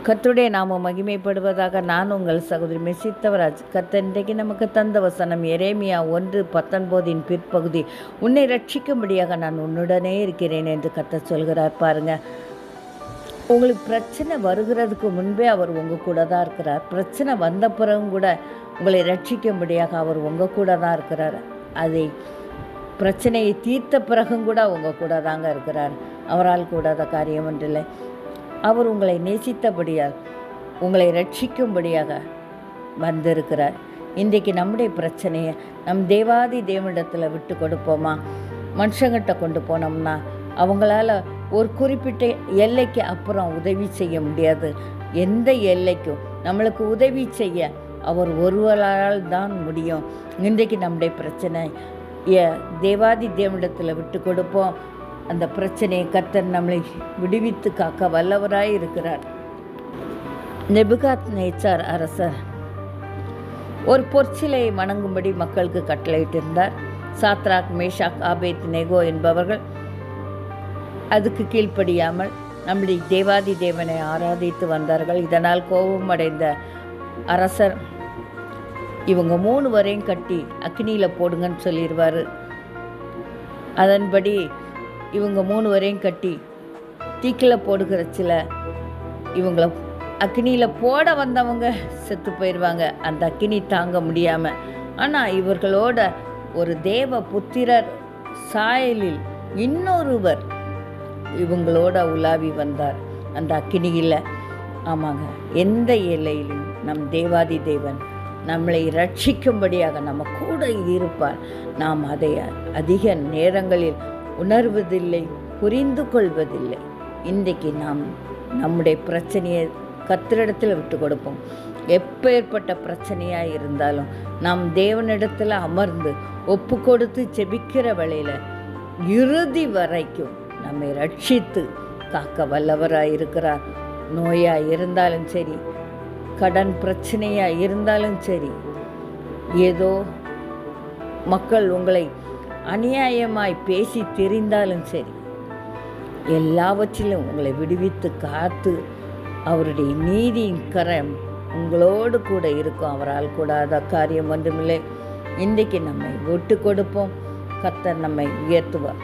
கர்த்தருடைய நாமம் மகிமைப்படுவதாக. நான் உங்கள் சகோதரி மெசித்தவராஜ். கர்த்தர் இன்றைக்கு நமக்கு தந்த வசனம் எரேமியா 1:19 பிற்பகுதி. உன்னை ரட்சிக்கும்படியாக நான் உன்னுடனே இருக்கிறேன் என்று கர்த்தர் சொல்கிறார். பாருங்க, உங்களுக்கு பிரச்சனை வருகிறதுக்கு முன்பே அவர் உங்கள் கூட தான் இருக்கிறார். பிரச்சனை வந்த பிறகும் கூட உங்களை ரட்சிக்கும்படியாக அவர் உங்கள் கூட தான் இருக்கிறார். அதை பிரச்சனையை தீர்த்த பிறகும் கூட உங்கள் கூட தாங்க இருக்கிறார். அவரால் கூடாத காரியம் ஒன்றில்லை. அவர் உங்களை நேசித்தபடியால் உங்களை ரட்சிக்கும்படியாக வந்திருக்கிறார். இன்றைக்கு நம்முடைய பிரச்சனையை நம் தேவாதி தேவனிடத்தில் விட்டு கொடுப்போமா? மனுஷங்கிட்ட கொண்டு போனோம்னா அவங்களால ஒரு குறிப்பிட்ட எல்லைக்கு அப்புறம் உதவி செய்ய முடியாது. எந்த எல்லைக்கும் நம்மளுக்கு உதவி செய்ய அவர் ஒருவரால் தான் முடியும். இன்றைக்கு நம்முடைய பிரச்சனை தேவாதி தேவனிடத்தில் விட்டு கொடுப்போம். அந்த பிரச்சனையை கர்த்தர் நம்மளை விடுவித்து காக்க வல்லவராய் இருக்கிறார். நேபுகாத்நேச்சார் அரசர் ஒரு பொற்சிலையை வணங்கும்படி மக்களுக்கு கட்டளையிட்டிருந்தார். சாத்ராக், மேஷாக், ஆபேத்நேகோ என்பவர்கள் அதுக்கு கீழ்ப்படியாமல் நம்முடைய தேவாதி தேவனை ஆராதித்து வந்தார்கள். இதனால் கோபமடைந்த அரசர் இவங்க 3 வரையும் கட்டி அக்னியில் போடுங்கன்னு சொல்லிடுவார். அதன்படி இவங்க 3 வரையும் கட்டி தீக்கில் போடுகிற சில இவங்கள அக்னியில் போட வந்தவங்க செத்து போயிடுவாங்க, அந்த அக்னி தாங்க முடியாமல். ஆனால் இவர்களோட ஒரு தேவ புத்திரர் சாயலில் இன்னொருவர் இவங்களோட உலாவி வந்தார் அந்த அக்னியில். ஆமாங்க, எந்த எல்லையிலும் நம் தேவாதி தேவன் நம்மளை ரட்சிக்கும்படியாக நம்ம கூட இருப்பார். நாம் அதை அதிக நேரங்களில் உணர்வதில்லை, புரிந்து கொள்வதில்லை. இன்றைக்கு நாம் நம்முடைய பிரச்சனையை கர்த்தரிடத்தில் விட்டு கொடுப்போம். எப்பேற்பட்ட பிரச்சனையாக இருந்தாலும் நாம் தேவனிடத்தில் அமர்ந்து ஒப்பு கொடுத்து செபிக்கிற வேளையில் இறுதி வரைக்கும் நம்மை ரட்சித்து காக்க வல்லவராக இருக்கிறார். நோயாக இருந்தாலும் சரி, கடன் பிரச்சனையாக இருந்தாலும் சரி, ஏதோ மக்கள் உங்களை அநியாயமாய் பேசி தெரிந்தாலும் சரி, எல்லாவற்றிலும் உங்களை விடுவித்து காத்து அவருடைய நீதியின் கரம் உங்களோடு கூட இருக்கும். அவரால் கூடாத காரியம் ஒன்றுமில்லை. இன்றைக்கு நம்மை விட்டு கொடுப்போம். கர்த்தர் நம்மை உயர்த்துவார்.